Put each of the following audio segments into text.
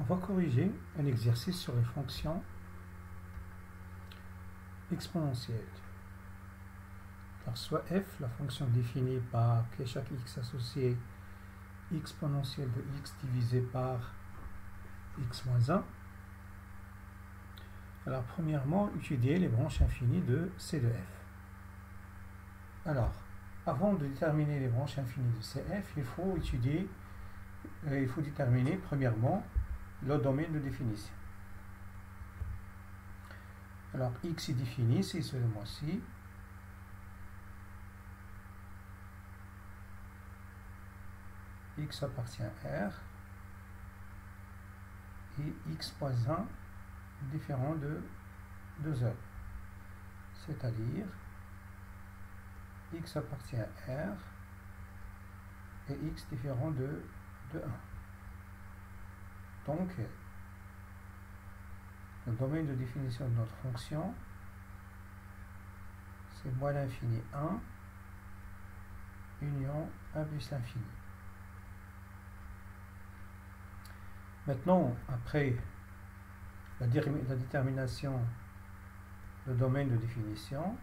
On va corriger un exercice sur les fonctions exponentielles. Alors soit f, la fonction définie par que chaque x associé exponentielle de x divisé par x moins 1. Alors premièrement, étudier les branches infinies de C de f. Alors, avant de déterminer les branches infinies de CF, il faut déterminer premièrement le domaine de définition. Alors x est défini, c'est seulement-ci. X appartient à R et x moins 1 différent de 2 heures. C'est-à-dire x appartient à R et x différent de 1. Donc, le domaine de définition de notre fonction, c'est moins l'infini 1 union 1 plus l'infini. Maintenant, après la détermination du domaine de définition,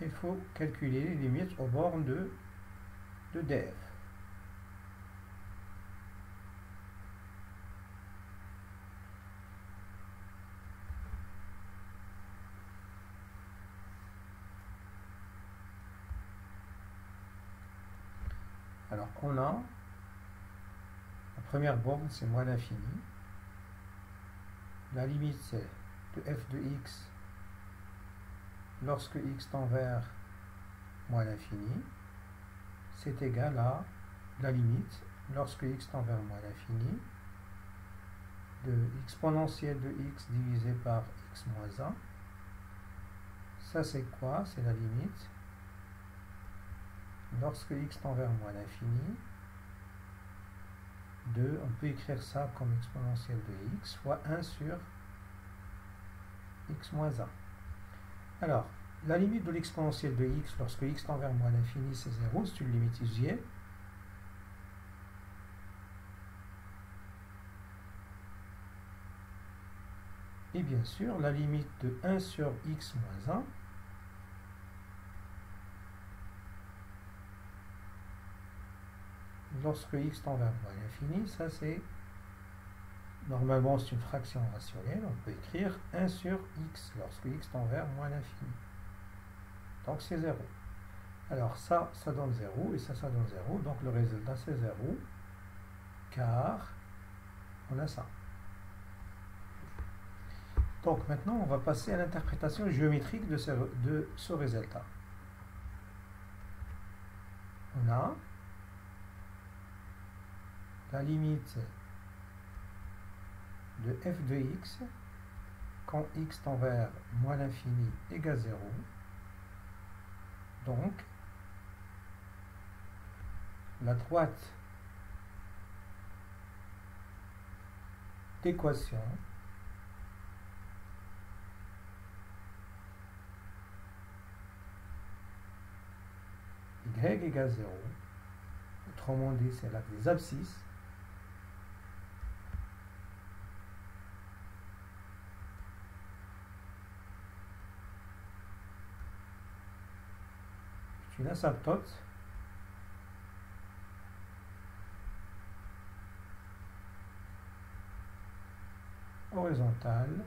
il faut calculer les limites aux bornes de df. Alors on a la première borne, c'est moins l'infini. La limite c'est de f de x lorsque x tend vers moins l'infini, c'est égal à la limite lorsque x tend vers moins l'infini de exponentielle de x divisé par x moins 1. Ça c'est quoi? C'est la limite lorsque x tend vers moins l'infini de, on peut écrire ça comme exponentielle de x fois 1 sur x moins 1. Alors, la limite de l'exponentielle de x lorsque x tend vers moins l'infini, c'est 0, c'est une limite usuelle. Et bien sûr, la limite de 1 sur x moins 1, lorsque x tend vers moins l'infini, ça c'est, normalement c'est une fraction rationnelle, on peut écrire 1 sur x lorsque x tend vers moins l'infini. Donc c'est 0. Alors ça donne 0 et ça donne 0, donc le résultat c'est 0, car on a ça. Donc maintenant on va passer à l'interprétation géométrique de ce résultat. On a la limite de f de x quand x tend vers moins l'infini égale 0. Donc, la droite d'équation y égale 0, autrement dit c'est l'axe des abscisses, une asymptote horizontale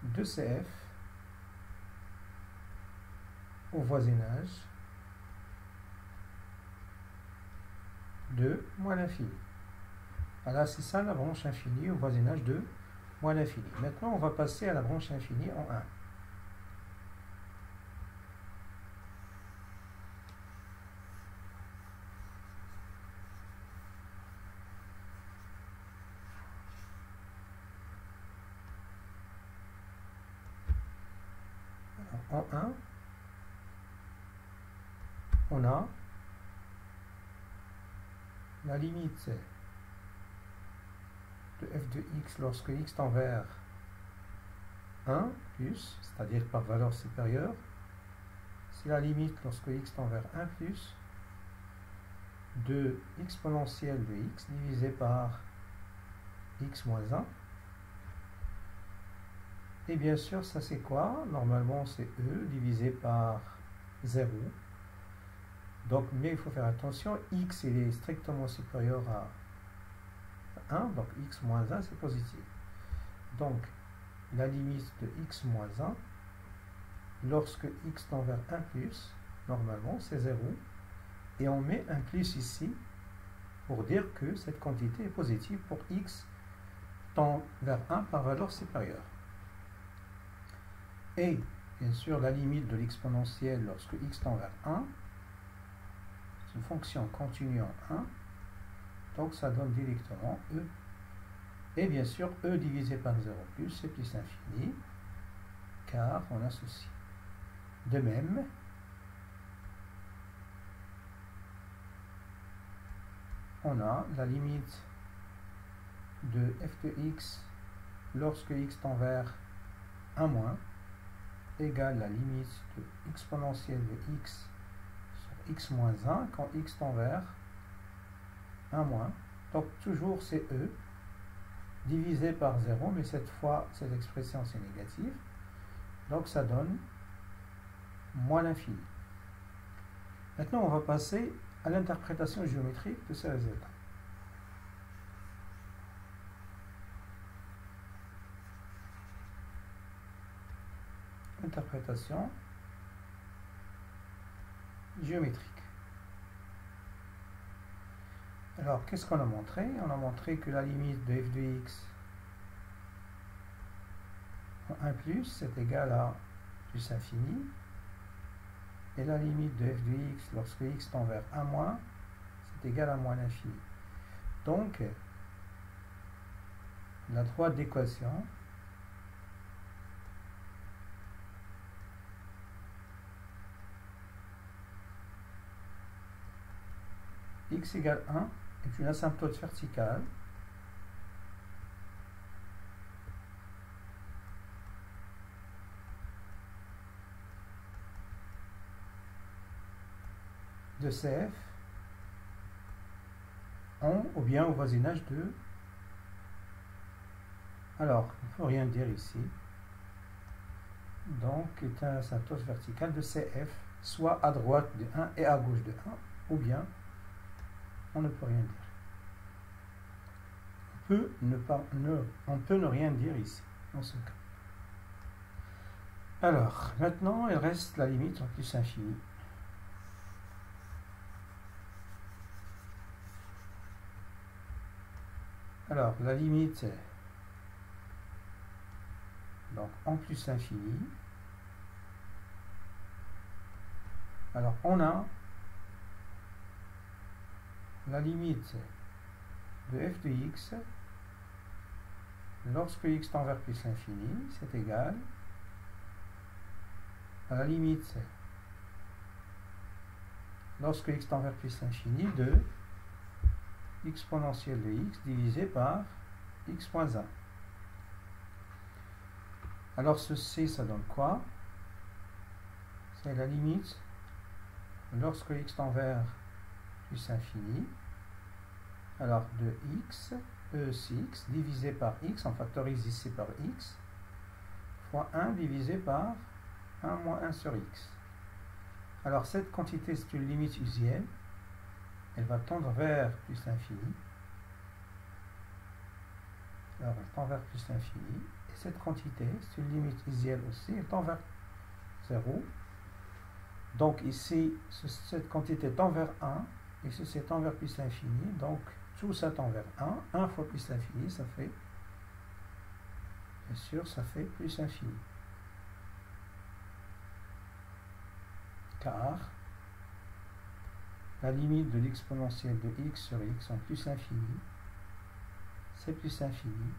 de CF au voisinage de moins l'infini. Voilà, c'est ça la branche infinie au voisinage de moins l'infini. Maintenant, on va passer à la branche infinie en 1. En 1, on a la limite de f de x lorsque x tend vers 1 plus, c'est-à-dire par valeur supérieure, c'est la limite lorsque x tend vers 1 plus de exponentielle de x divisé par x moins 1. Et bien sûr, ça c'est quoi? Normalement, c'est e divisé par 0. Donc, mais il faut faire attention, x il est strictement supérieur à 1, donc x moins 1 c'est positif. Donc, la limite de x moins 1, lorsque x tend vers 1 plus, normalement c'est 0. Et on met un plus ici pour dire que cette quantité est positive pour x tend vers 1 par valeur supérieure. Et bien sûr, la limite de l'exponentielle lorsque x tend vers 1, c'est une fonction continue en 1, donc ça donne directement e. Et bien sûr, e divisé par 0 plus, c'est plus infini, car on associe. De même, on a la limite de f de x lorsque x tend vers 1 moins égale la limite de exponentielle de x sur x moins 1 quand x tend vers 1 moins. Donc toujours c'est e divisé par 0, mais cette fois cette expression c'est négatif. Donc ça donne moins l'infini. Maintenant on va passer à l'interprétation géométrique de ces résultats. Interprétation géométrique. Alors, qu'est-ce qu'on a montré? On a montré que la limite de f de x en 1 plus, c'est égal à plus infini. Et la limite de f de x lorsque x tend vers 1 moins, c'est égal à moins l'infini. Donc, la droite d'équation x égale 1 est une asymptote verticale de CF en ou bien au voisinage de. Alors, il ne faut rien dire ici. Donc, est un asymptote verticale de CF, soit à droite de 1 et à gauche de 1, ou bien on ne peut rien dire. On peut ne rien dire ici, dans ce cas. Alors, maintenant, il reste la limite en plus infini. Alors, la limite, donc en plus infini. Alors, on a la limite de f de x lorsque x tend vers plus l'infini, c'est égal à la limite lorsque x tend vers plus l'infini de exponentielle de x divisé par x moins 1. Alors ceci, ça donne quoi? C'est la limite lorsque x tend vers plus infini. Alors de x, e6 divisé par x, on factorise ici par x, fois 1 divisé par 1 moins 1 sur x. Alors cette quantité, c'est une limite usienne. Elle va tendre vers plus l'infini. Alors elle tend vers plus l'infini. Et cette quantité, c'est une limite usienne aussi. Elle tend vers 0. Donc ici, cette quantité tend vers 1. Et ceci tend vers plus l'infini. Donc tout ça tend vers 1. 1 fois plus l'infini, ça fait, bien sûr, ça fait plus infini. Car la limite de l'exponentielle de x sur x en plus infini, c'est plus infini.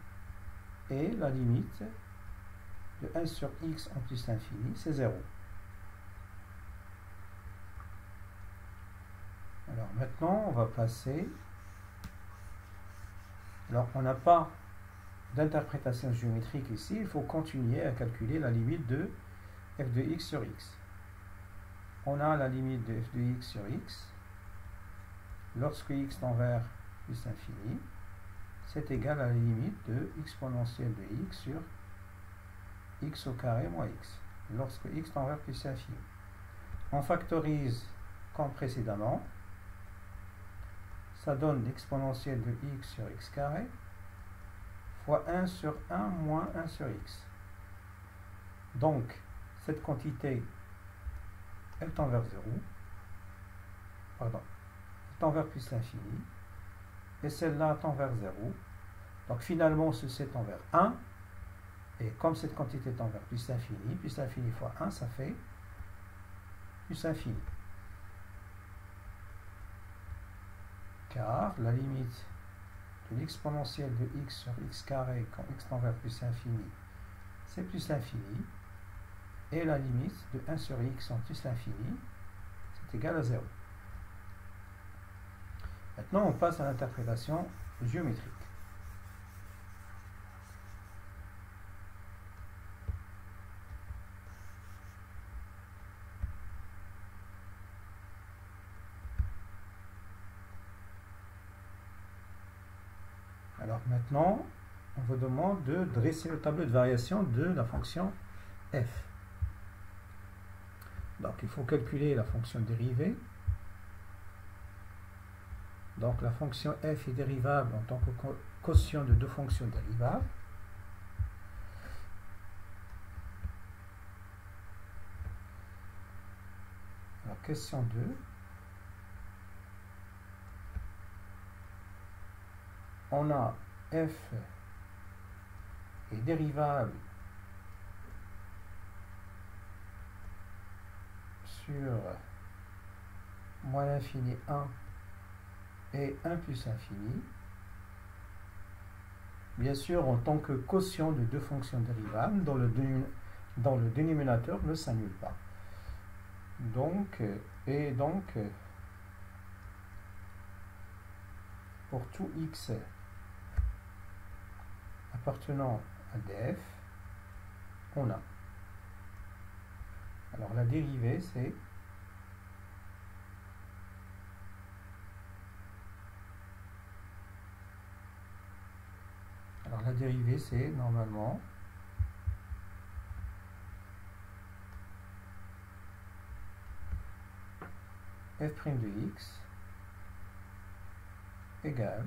Et la limite de 1 sur x en plus infini, c'est 0. Alors maintenant, on va passer. Alors on n'a pas d'interprétation géométrique ici, il faut continuer à calculer la limite de f de x sur x. On a la limite de f de x sur x lorsque x tend vers plus infini, c'est égal à la limite de exponentielle de x sur x au carré moins x, lorsque x tend vers plus infini. On factorise comme précédemment, ça donne l'exponentielle de x sur x carré fois 1 sur 1 moins 1 sur x. Donc, cette quantité, elle tend vers 0, pardon, elle tend vers plus l'infini, et celle-là tend vers 0. Donc finalement, ceci tend vers 1, et comme cette quantité tend vers plus l'infini fois 1, ça fait plus infini. Car la limite de l'exponentielle de x sur x carré quand x tend vers plus infini, c'est plus l'infini, et la limite de 1 sur x en plus l'infini, c'est égal à 0. Maintenant, on passe à l'interprétation géométrique. Alors maintenant, on vous demande de dresser le tableau de variation de la fonction f. Donc il faut calculer la fonction dérivée. Donc la fonction f est dérivable en tant que quotient de deux fonctions dérivables. Alors question 2. On a f est dérivable sur moins l'infini 1 et 1 plus infini. Bien sûr, en tant que quotient de deux fonctions dérivables, dont le dénominateur ne s'annule pas. Donc, pour tout x appartenant à df, on a. Alors la dérivée, c'est normalement f' de x égale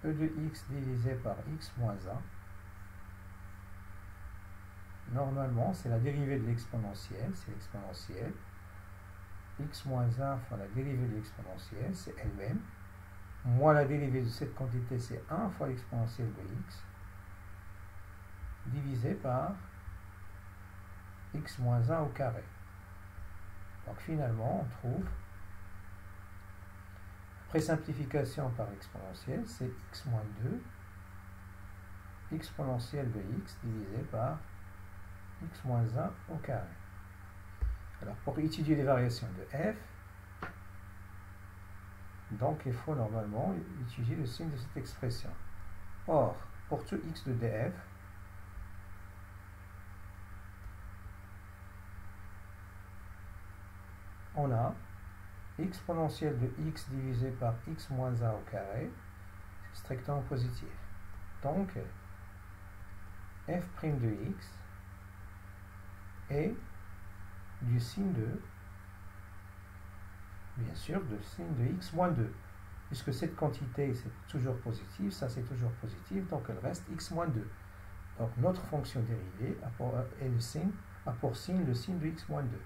e de x divisé par x moins 1. Normalement, c'est la dérivée de l'exponentielle, c'est l'exponentielle. X moins 1 fois la dérivée de l'exponentielle, c'est elle-même. Moins la dérivée de cette quantité, c'est 1 fois l'exponentielle de x, divisé par x moins 1 au carré. Donc finalement, on trouve, après simplification par exponentielle, c'est x moins 2 exponentielle de x divisé par x moins 1 au carré. Alors pour étudier les variations de f, donc il faut normalement étudier le signe de cette expression. Or, pour tout x de df, on a exponentielle de x divisé par x moins 1 au carré, c'est strictement positif. Donc, f' de x est du signe de, bien sûr, de signe de x moins 2. Puisque cette quantité, c'est toujours positif, ça c'est toujours positif, donc elle reste x moins 2. Donc notre fonction dérivée a pour signe le signe de x moins 2.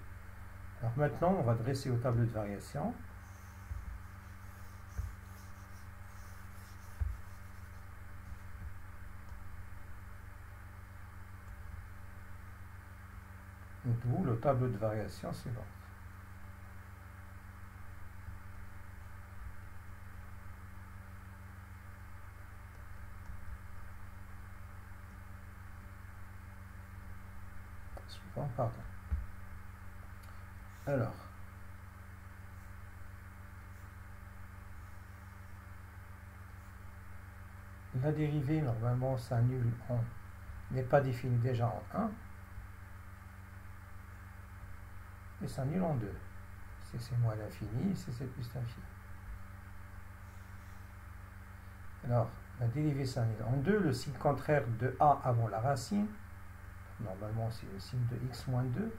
Alors maintenant, on va dresser au tableau de variation. D'où le tableau de variation suivant. Pardon. Alors, la dérivée, normalement, s'annule n'est pas définie déjà en 1, et s'annule en 2. C'est moins l'infini, c'est plus l'infini. Alors, la dérivée s'annule en 2, le signe contraire de a avant la racine, normalement c'est le signe de x moins 2,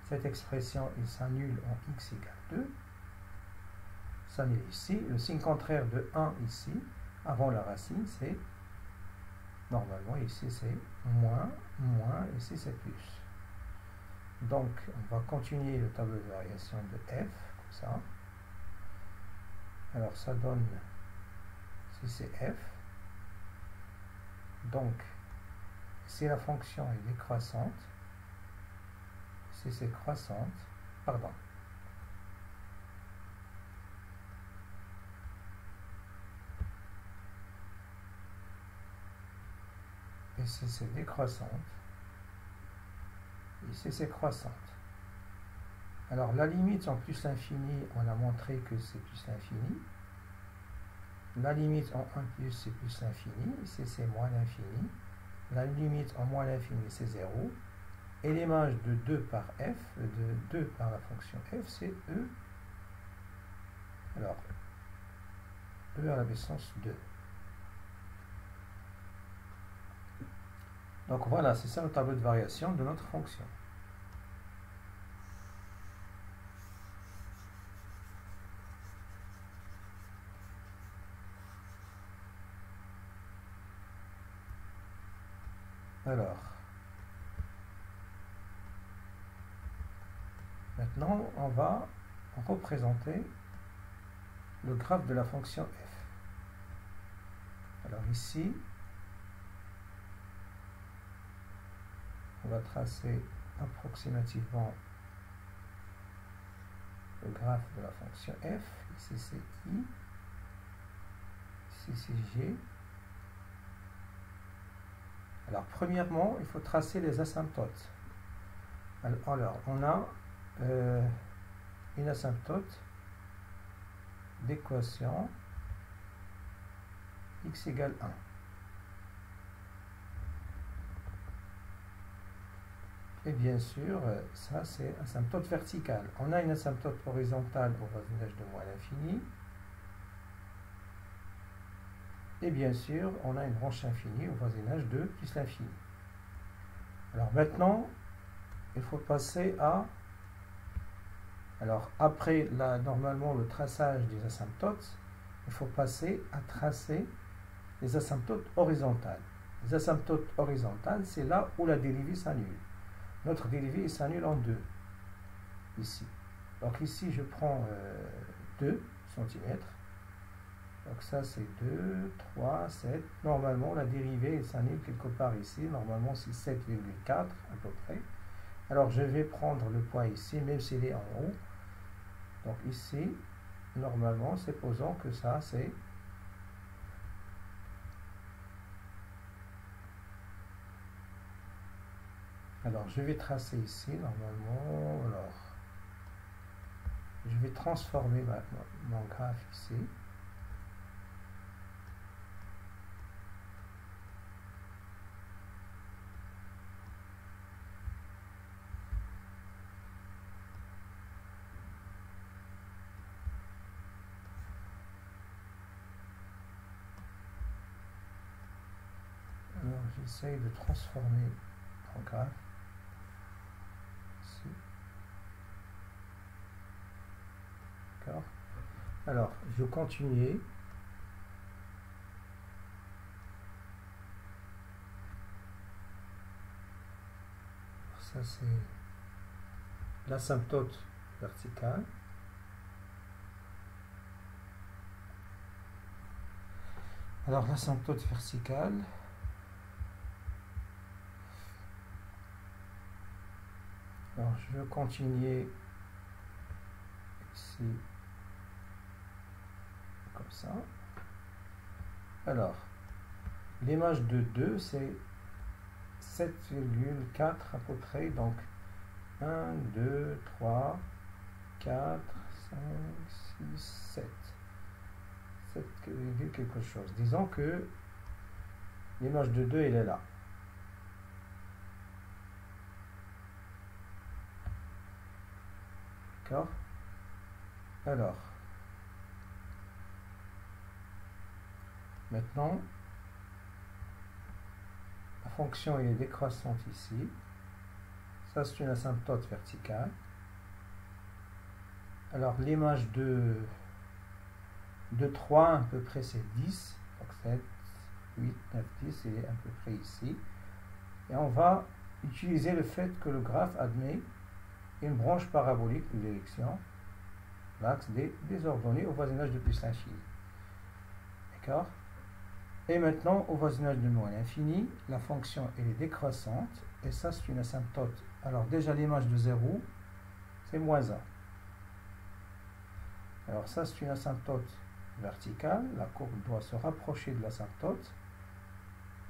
cette expression il s'annule en x égale 2, s'annule ici, le signe contraire de 1 ici, avant la racine, c'est, normalement ici c'est moins, moins, ici c'est plus. Donc, on va continuer le tableau de variation de f, comme ça. Alors, ça donne, si c'est f, donc, si la fonction est décroissante, si c'est croissante, pardon, et si c'est décroissante, ici c'est croissante. Alors la limite en plus l'infini, on a montré que c'est plus l'infini. La limite en 1 plus c'est plus l'infini, ici c'est moins l'infini. La limite en moins l'infini c'est 0. Et l'image de 2 par f, de 2 par la fonction f, c'est e. Alors, e à la puissance 2. Donc voilà, c'est ça le tableau de variation de notre fonction. Alors, maintenant, on va représenter le graphe de la fonction f. Alors ici, on va tracer approximativement le graphe de la fonction f. Ici c'est i, ici c'est g. Alors premièrement, il faut tracer les asymptotes. Alors on a une asymptote d'équation x égale 1. Et bien sûr, ça c'est asymptote verticale. On a une asymptote horizontale au voisinage de moins l'infini. Et bien sûr, on a une branche infinie au voisinage de plus l'infini. Alors maintenant, il faut passer à... Alors après, normalement, le traçage des asymptotes, il faut passer à tracer les asymptotes horizontales. Les asymptotes horizontales, c'est là où la dérivée s'annule. Notre dérivée s'annule en 2, ici. Donc ici, je prends 2 cm. Donc ça, c'est 2, 3, 7. Normalement, la dérivée s'annule quelque part ici. Normalement, c'est 7,4 à peu près. Alors, je vais prendre le point ici, même s'il est en haut. Donc ici, normalement, supposons que ça, c'est... Alors, je vais tracer ici, normalement. Alors, je vais transformer mon graphe ici. Alors, j'essaye de transformer mon graphe. Ici. D'accord. Alors, je continue. Ça, c'est l'asymptote verticale. Alors, l'asymptote verticale, alors je vais continuer ici, comme ça. Alors, l'image de 2, c'est 7,4 à peu près, donc 1, 2, 3, 4, 5, 6, 7. 7, quelque chose. Disons que l'image de 2, elle est là. D'accord? Alors, Maintenant, la fonction est décroissante ici. Ça, c'est une asymptote verticale. Alors, l'image de 3 à peu près, c'est 10. Donc, 7, 8, 9, 10, il est à peu près ici. Et on va utiliser le fait que le graphe admet une branche parabolique de l'élection, l'axe des ordonnées au voisinage de plus l'infini. D'accord? Et maintenant, au voisinage de moins l'infini, la fonction elle est décroissante, et ça c'est une asymptote. Alors déjà l'image de 0, c'est moins 1. Alors ça c'est une asymptote verticale, la courbe doit se rapprocher de l'asymptote.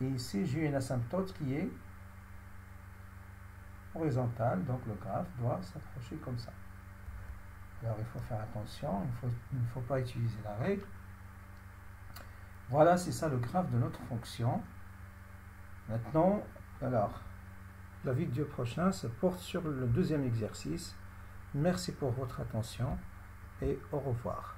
Et ici j'ai une asymptote qui est horizontale, donc le graphe doit s'approcher comme ça. Alors il faut faire attention, il ne faut pas utiliser la règle. Voilà, c'est ça le graphe de notre fonction. Maintenant, alors, la vidéo prochaine se porte sur le deuxième exercice. Merci pour votre attention et au revoir.